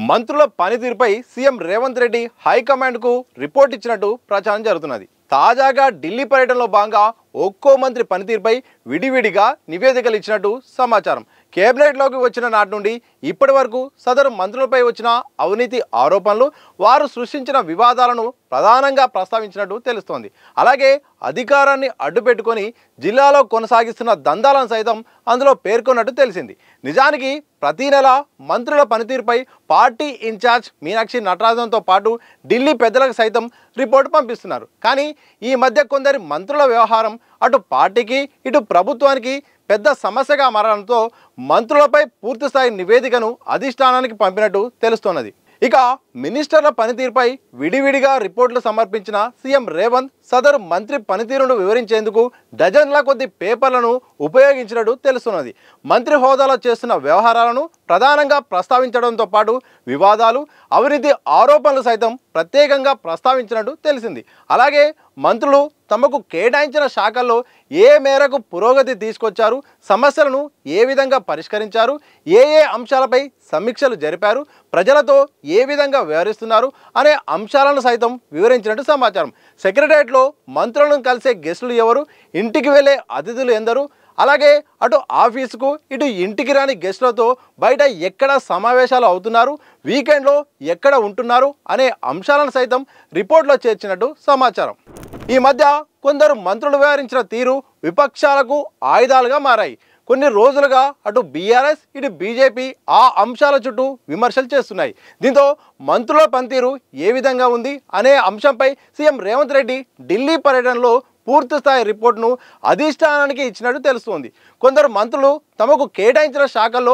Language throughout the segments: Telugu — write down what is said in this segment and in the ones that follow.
మంత్రుల పనితీరుపై సీఎం రేవంత్ రెడ్డి హైకమాండ్కు రిపోర్ట్ ఇచ్చినట్టు ప్రచారం జరుగుతున్నది. తాజాగా ఢిల్లీ పర్యటనలో భాగంగా ఒక్కో మంత్రి పనితీరుపై విడివిడిగా నివేదికలు ఇచ్చినట్టు సమాచారం. కేబినెట్లోకి వచ్చిన నాటి నుండి ఇప్పటి వరకు సదరు మంత్రులపై వచ్చిన అవినీతి ఆరోపణలు, వారు సృష్టించిన వివాదాలను ప్రధానంగా ప్రస్తావించినట్టు తెలుస్తోంది. అలాగే అధికారాన్ని అడ్డుపెట్టుకొని జిల్లాలో కొనసాగిస్తున్న దందాలను సైతం అందులో పేర్కొన్నట్టు తెలిసింది. నిజానికి ప్రతి నెల మంత్రుల పనితీరుపై పార్టీ ఇన్ఛార్జ్ మీనాక్షి నటరాజన్తో పాటు ఢిల్లీ పెద్దలకు సైతం రిపోర్టు పంపిస్తున్నారు. కానీ ఈ మధ్య కొందరి మంత్రుల వ్యవహారం అటు పార్టీకి ఇటు ప్రభుత్వానికి పెద్ద సమస్యగా మారడంతో మంత్రులపై పూర్తిస్థాయి నివేదికను అధిష్టానానికి పంపినట్టు తెలుస్తున్నది. ఇక మినిస్టర్ల పనితీరుపై విడివిడిగా రిపోర్టులు సమర్పించిన సీఎం రేవంత్ సదరు మంత్రి పనితీరును వివరించేందుకు డజన్ల కొద్ది పేపర్లను ఉపయోగించినట్టు తెలుస్తున్నది. మంత్రి హోదాలో చేస్తున్న వ్యవహారాలను ప్రధానంగా ప్రస్తావించడంతో పాటు వివాదాలు, అవినీతి ఆరోపణలు సైతం ప్రత్యేకంగా ప్రస్తావించినట్టు తెలిసింది. అలాగే మంత్రులు తమకు కేటాయించిన శాఖల్లో ఏ మేరకు పురోగతి తీసుకొచ్చారు, సమస్యలను ఏ విధంగా పరిష్కరించారు, ఏ అంశాలపై సమీక్షలు జరిపారు, ప్రజలతో ఏ విధంగా వ్యవహరిస్తున్నారు అనే అంశాలను సైతం వివరించినట్టు సమాచారం. సెక్రటరియట్లో మంత్రులను కలిసే గెస్టులు ఎవరు, ఇంటికి వెళ్ళే అతిథులు ఎందరు, అలాగే అటు ఆఫీసుకు ఇటు ఇంటికి రాని గెస్టులతో బయట ఎక్కడ సమావేశాలు అవుతున్నారు, వీకెండ్లో ఎక్కడ ఉంటున్నారు అనే అంశాలను సైతం రిపోర్ట్లో చేర్చినట్టు సమాచారం. ఈ మధ్య కొందరు మంత్రులు వ్యవహరించిన తీరు విపక్షాలకు ఆయుధాలుగా మారాయి. కొన్ని రోజులుగా అటు బీఆర్ఎస్ ఇటు బీజేపీ ఆ అంశాల చుట్టూ విమర్శలు చేస్తున్నాయి. దీంతో మంత్రుల పనితీరు ఏ విధంగా ఉంది అనే అంశంపై సీఎం రేవంత్ రెడ్డి ఢిల్లీ పర్యటనలో పూర్తిస్థాయి రిపోర్టును అధిష్టానానికి ఇచ్చినట్టు తెలుస్తోంది. కొందరు మంత్రులు తమకు కేటాయించిన శాఖల్లో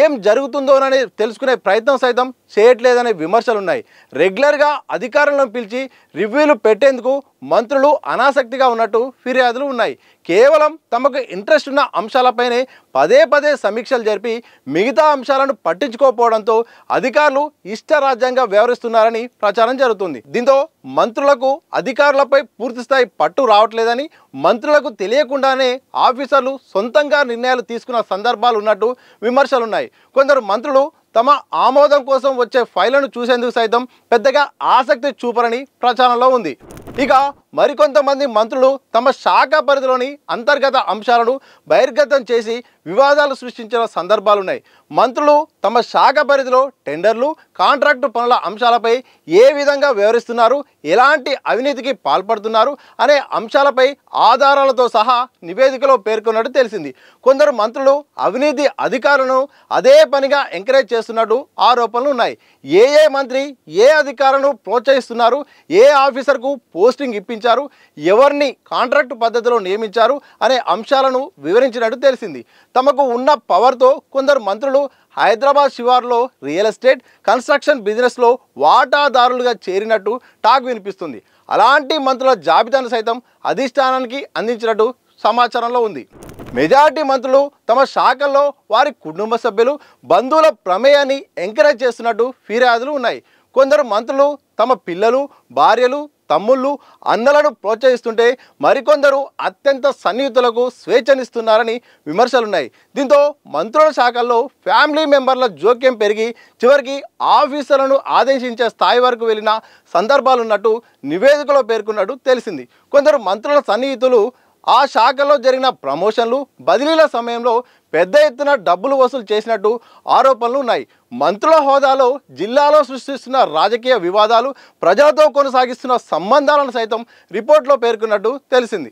ఏం జరుగుతుందోనని తెలుసుకునే ప్రయత్నం సైతం చేయట్లేదనే విమర్శలున్నాయి. రెగ్యులర్గా అధికారులను పిలిచి రివ్యూలు పెట్టేందుకు మంత్రులు అనాసక్తిగా ఉన్నట్టు ఫిర్యాదులు ఉన్నాయి. కేవలం తమకు ఇంట్రెస్ట్ ఉన్న అంశాలపైనే పదే పదే సమీక్షలు జరిపి మిగతా అంశాలను పట్టించుకోకపోవడంతో అధికారులు ఇష్టరాజ్యంగా వ్యవహరిస్తున్నారని ప్రచారం జరుగుతుంది. దీంతో మంత్రులకు అధికారులపై పూర్తిస్థాయి పట్టు రావట్లేదని, మంత్రులకు తెలియకుండానే ఆఫీసర్లు సొంతంగా నిర్ణయాలు తీసుకున్న సందర్భాలు ఉన్నట్టు విమర్శలున్నాయి. కొందరు మంత్రులు తమ ఆమోదం కోసం వచ్చే ఫైళ్లను చూసేందుకు సైతం పెద్దగా ఆసక్తి చూపరని ప్రచారంలో ఉంది. ఇక మరికొంతమంది మంత్రులు తమ శాఖ పరిధిలోని అంతర్గత అంశాలను బహిర్గతం చేసి వివాదాలు సృష్టించిన సందర్భాలున్నాయి. మంత్రులు తమ శాఖ పరిధిలో టెండర్లు, కాంట్రాక్టు పనుల అంశాలపై ఏ విధంగా వ్యవహరిస్తున్నారు, ఎలాంటి అవినీతికి పాల్పడుతున్నారు అనే అంశాలపై ఆధారాలతో సహా నివేదికలో పేర్కొన్నట్టు తెలిసింది. కొందరు మంత్రులు అవినీతి అధికారులను అదే పనిగా ఎంకరేజ్ చేస్తున్నట్టు ఆరోపణలు ఉన్నాయి. ఏ మంత్రి ఏ అధికారులను ప్రోత్సహిస్తున్నారు, ఏ ఆఫీసర్కు పోస్టింగ్ ఇప్పించారు, ఎవరిని కాంట్రాక్టు పద్ధతిలో నియమించారు అనే అంశాలను వివరించినట్టు తెలిసింది. తమకు ఉన్న పవర్తో కొందరు మంత్రులు హైదరాబాద్ శివార్లో రియల్ ఎస్టేట్, కన్స్ట్రక్షన్ బిజినెస్లో వాటాదారులుగా చేరినట్టు టాక్ వినిపిస్తుంది. అలాంటి మంత్రుల జాబితాను సైతం అధిష్టానానికి అందించినట్టు సమాచారంలో ఉంది. మెజారిటీ మంత్రులు తమ శాఖల్లో వారి కుటుంబ సభ్యులు, బంధువుల ప్రమేయాన్ని ఎంకరేజ్ చేస్తున్నట్టు ఫిర్యాదులు ఉన్నాయి. కొందరు మంత్రులు తమ పిల్లలు, భార్యలు, తమ్ముళ్ళు, అన్నలను ప్రోత్సహిస్తుంటే మరికొందరు అత్యంత సన్నిహితులకు స్వేచ్ఛనిస్తున్నారని విమర్శలున్నాయి. దీంతో మంత్రుల శాఖల్లో ఫ్యామిలీ మెంబర్ల జోక్యం పెరిగి చివరికి ఆఫీసర్లను ఆదేశించే స్థాయి వరకు వెళ్ళిన సందర్భాలున్నట్టు నివేదికలో పేర్కొన్నట్టు తెలిసింది. కొందరు మంత్రుల సన్నిహితులు ఆ శాఖలో జరిగిన ప్రమోషన్లు, బదిలీల సమయంలో పెద్ద ఎత్తున డబ్బులు వసూలు చేసినట్టు ఆరోపణలు ఉన్నాయి. మంత్రుల హోదాలో జిల్లాలో సృష్టిస్తున్న రాజకీయ వివాదాలు, ప్రజలతో కొనసాగిస్తున్న సంబంధాలను సైతం రిపోర్ట్లో పేర్కొన్నట్టు తెలిసింది.